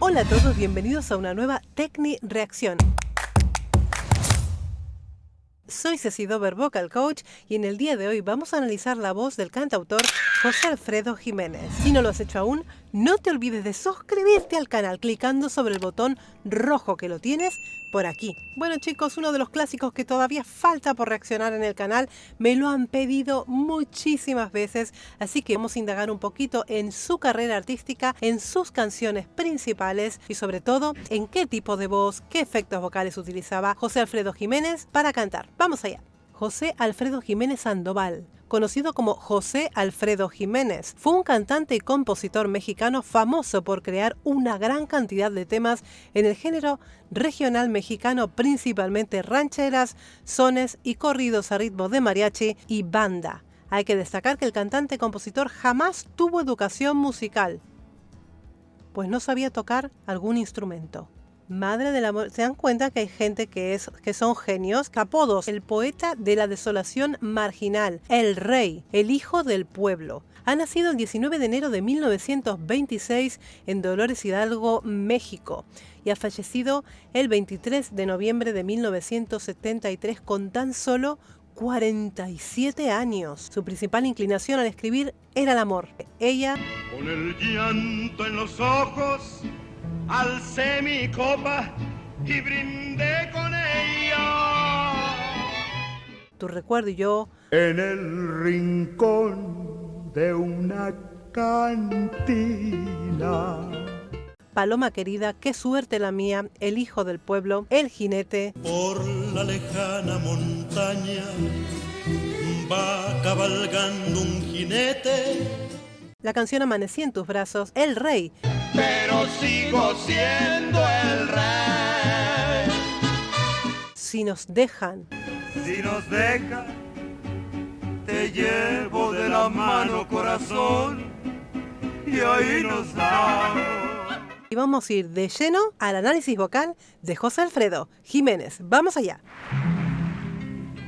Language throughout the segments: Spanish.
Hola a todos, bienvenidos a una nueva Tecni Reacción. Soy Ceci Dover, Vocal Coach, y en el día de hoy vamos a analizar la voz del cantautor José Alfredo Jiménez. Si no lo has hecho aún, no te olvides de suscribirte al canal clicando sobre el botón rojo que lo tienes por aquí. Bueno chicos, uno de los clásicos que todavía falta por reaccionar en el canal, me lo han pedido muchísimas veces, así que vamos a indagar un poquito en su carrera artística, en sus canciones principales y sobre todo en qué tipo de voz, qué efectos vocales utilizaba José Alfredo Jiménez para cantar. ¡Vamos allá! José Alfredo Jiménez Sandoval, conocido como José Alfredo Jiménez, fue un cantante y compositor mexicano famoso por crear una gran cantidad de temas en el género regional mexicano, principalmente rancheras, sones y corridos a ritmo de mariachi y banda. Hay que destacar que el cantante-compositor jamás tuvo educación musical, pues no sabía tocar algún instrumento. Madre del amor, se dan cuenta que hay gente que son genios. Apodos: el poeta de la desolación marginal, el rey, el hijo del pueblo. Ha nacido el 19 de enero de 1926 en Dolores Hidalgo, México, y ha fallecido el 23 de noviembre de 1973 con tan solo 47 años. Su principal inclinación al escribir era el amor. Ella, con el llanto en los ojos, alcé mi copa y brindé con ella. Tu recuerdo y yo, En el rincón de una cantina. Paloma querida, qué suerte la mía, el hijo del pueblo, el jinete. Por la lejana montaña va cabalgando un jinete. La canción Amanecí en tus brazos, el rey. Pero sigo siendo el rey. Si nos dejan. Si nos deja, te llevo de la mano, corazón, y ahí nos vamos. Y vamos a ir de lleno al análisis vocal de José Alfredo Jiménez. Vamos allá.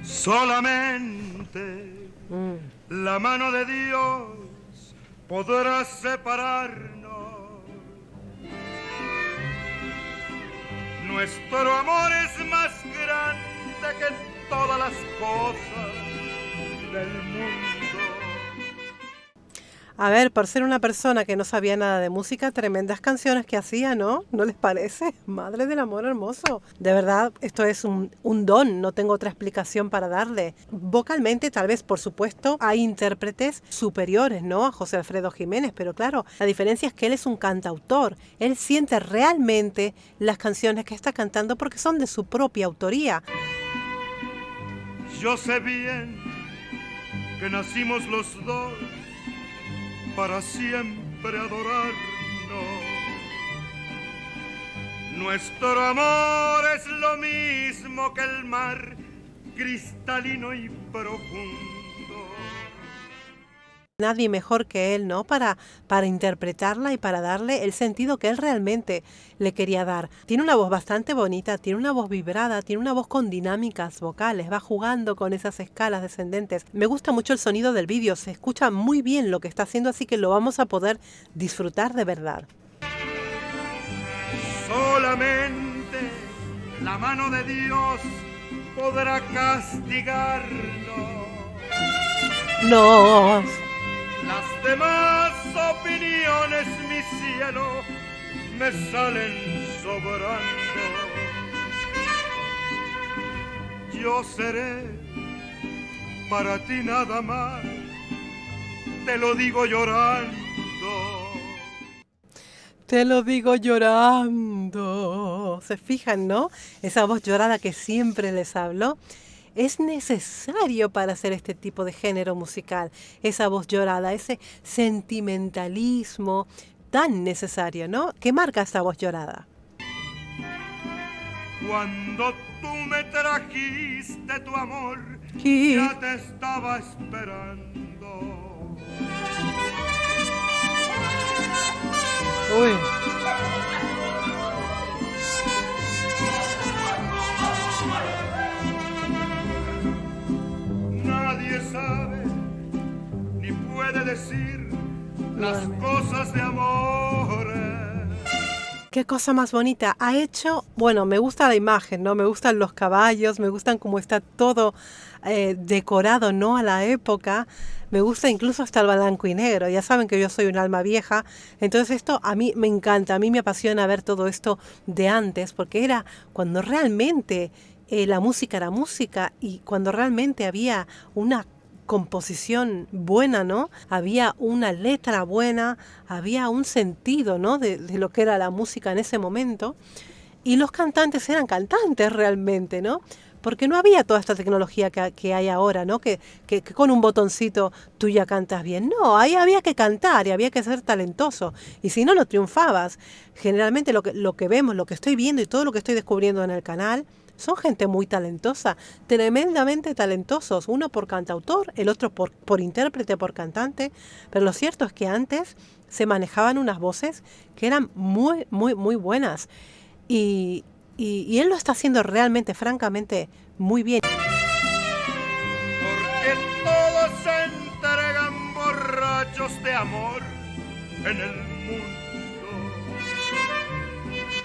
Solamente la mano de Dios podrá separarnos. Nuestro amor es más grande que todas las cosas del mundo. A ver, por ser una persona que no sabía nada de música, tremendas canciones que hacía, ¿no? ¿No les parece? Madre del amor hermoso. De verdad, esto es un don, no tengo otra explicación para darle. Vocalmente, tal vez, por supuesto, hay intérpretes superiores, ¿no? A José Alfredo Jiménez, pero claro, la diferencia es que él es un cantautor. Él siente realmente las canciones que está cantando porque son de su propia autoría. Yo sé bien que nacimos los dos para siempre adorarnos. Nuestro amor es lo mismo que el mar, cristalino y profundo. Nadie mejor que él, ¿no? Para interpretarla y para darle el sentido que él realmente le quería dar. Tiene una voz bastante bonita, tiene una voz vibrada, tiene una voz con dinámicas vocales, va jugando con esas escalas descendentes. Me gusta mucho el sonido del vídeo, se escucha muy bien lo que está haciendo, así que lo vamos a poder disfrutar de verdad. Solamente la mano de Dios podrá castigarnos. No. Las demás opiniones, mi cielo, me salen sobrando. Yo seré para ti nada más, te lo digo llorando. Te lo digo llorando. ¿Se fijan, no? Esa voz llorada que siempre les hablo. Es necesario para hacer este tipo de género musical, esa voz llorada, ese sentimentalismo tan necesario, ¿no? ¿Qué marca esta voz llorada? Cuando tú me trajiste tu amor, Sí. ya te estaba esperando. Uy. Nadie sabe ni puede decir las cosas de amor. Qué cosa más bonita. Ha hecho, bueno, me gusta la imagen, ¿no? Me gustan los caballos, me gustan cómo está todo decorado, ¿no? A la época. Me gusta incluso hasta el blanco y negro. Ya saben que yo soy un alma vieja. Entonces esto a mí me encanta, a mí me apasiona ver todo esto de antes, porque era cuando realmente la música era música y cuando realmente había una composición buena, ¿no? Había una letra buena, había un sentido, ¿no? De lo que era la música en ese momento. Y los cantantes eran cantantes realmente, ¿no? Porque no había toda esta tecnología que hay ahora, ¿no? Que con un botoncito tú ya cantas bien. No, ahí había que cantar y había que ser talentoso. Y si no, no triunfabas. Generalmente lo que vemos, lo que estoy viendo y todo lo que estoy descubriendo en el canal son gente muy talentosa, tremendamente talentosos, uno por cantautor, el otro por intérprete, por cantante, pero lo cierto es que antes se manejaban unas voces que eran muy, muy, muy buenas y él lo está haciendo realmente, francamente, muy bien. Porque todos se entregan borrachos de amor en el mundo.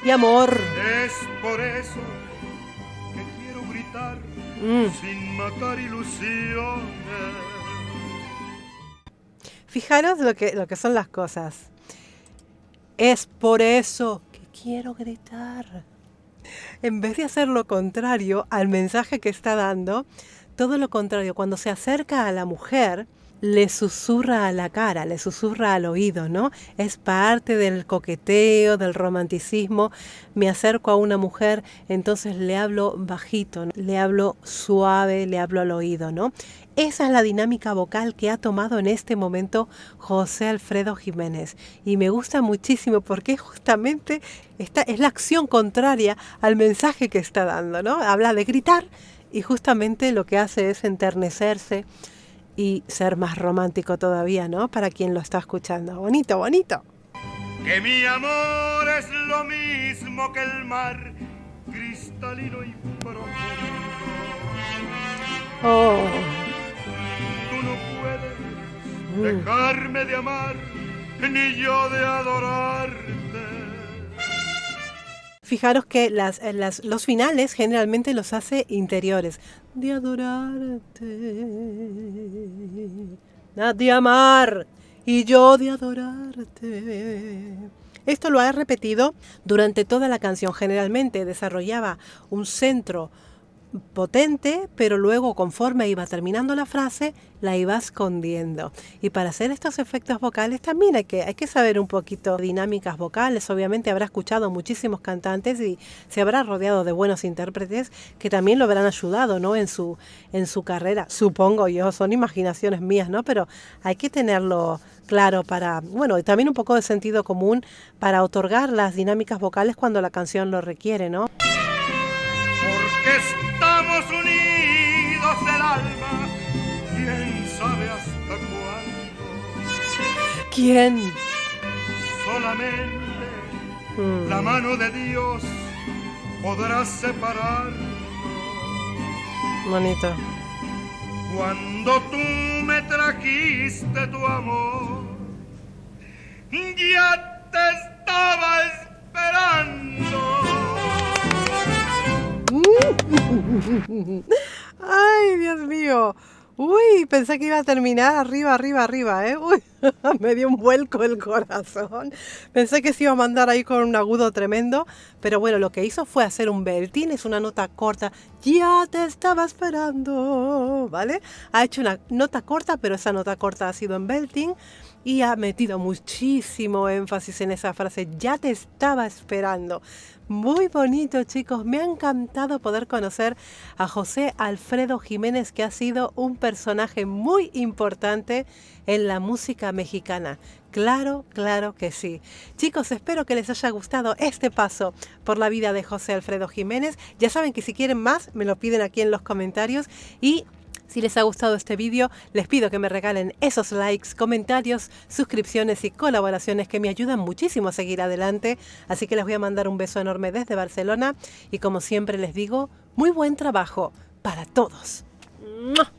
Y amor. Es por eso sin matar ilusiones. Fijaros lo que son las cosas. Es por eso que quiero gritar. En vez de hacer lo contrario al mensaje que está dando, todo lo contrario, cuando se acerca a la mujer, le susurra a la cara, le susurra al oído, ¿no? Es parte del coqueteo, del romanticismo. Me acerco a una mujer, entonces le hablo bajito, ¿no? Le hablo suave, le hablo al oído, ¿no? Esa es la dinámica vocal que ha tomado en este momento José Alfredo Jiménez. Y me gusta muchísimo porque justamente esta es la acción contraria al mensaje que está dando, ¿no? Habla de gritar y justamente lo que hace es enternecerse y ser más romántico todavía, ¿no? Para quien lo está escuchando. Bonito, bonito. Que mi amor es lo mismo que el mar, cristalino y profundo. Oh. Tú no puedes dejarme de amar, ni yo de adorarte. Fijaros que los finales generalmente los hace interiores. De adorarte, de amar y yo de adorarte. Esto lo ha repetido durante toda la canción. Generalmente desarrollaba un centro potente, pero luego conforme iba terminando la frase, la iba escondiendo. Y para hacer estos efectos vocales también hay que saber un poquito dinámicas vocales. Obviamente habrá escuchado muchísimos cantantes y se habrá rodeado de buenos intérpretes que también lo habrán ayudado, ¿no? en su carrera, supongo yo, son imaginaciones mías, ¿no? Pero hay que tenerlo claro para, bueno, y también un poco de sentido común para otorgar las dinámicas vocales cuando la canción lo requiere, ¿no? Porque estamos unidos del alma, quién sabe hasta cuándo. ¿Quién? Solamente la mano de Dios podrá separarnos. Bonito. Cuando tú me trajiste tu amor, ya te estaba esperando. Ay, Dios mío. Uy, pensé que iba a terminar arriba, ¿eh? Uy, me dio un vuelco el corazón. Pensé que se iba a mandar ahí con un agudo tremendo, pero bueno, lo que hizo fue hacer un belting, es una nota corta. Ya te estaba esperando, ¿vale? Ha hecho una nota corta, pero esa nota corta ha sido en belting y ha metido muchísimo énfasis en esa frase. Ya te estaba esperando. Muy bonito, chicos. Me ha encantado poder conocer a José Alfredo Jiménez, que ha sido un personaje muy importante en la música mexicana. Claro, claro que sí. Chicos, espero que les haya gustado este paso por la vida de José Alfredo Jiménez. Ya saben que si quieren más, me lo piden aquí en los comentarios y si les ha gustado este vídeo, les pido que me regalen esos likes, comentarios, suscripciones y colaboraciones que me ayudan muchísimo a seguir adelante. Así que les voy a mandar un beso enorme desde Barcelona y como siempre les digo, muy buen trabajo para todos. ¡Mua!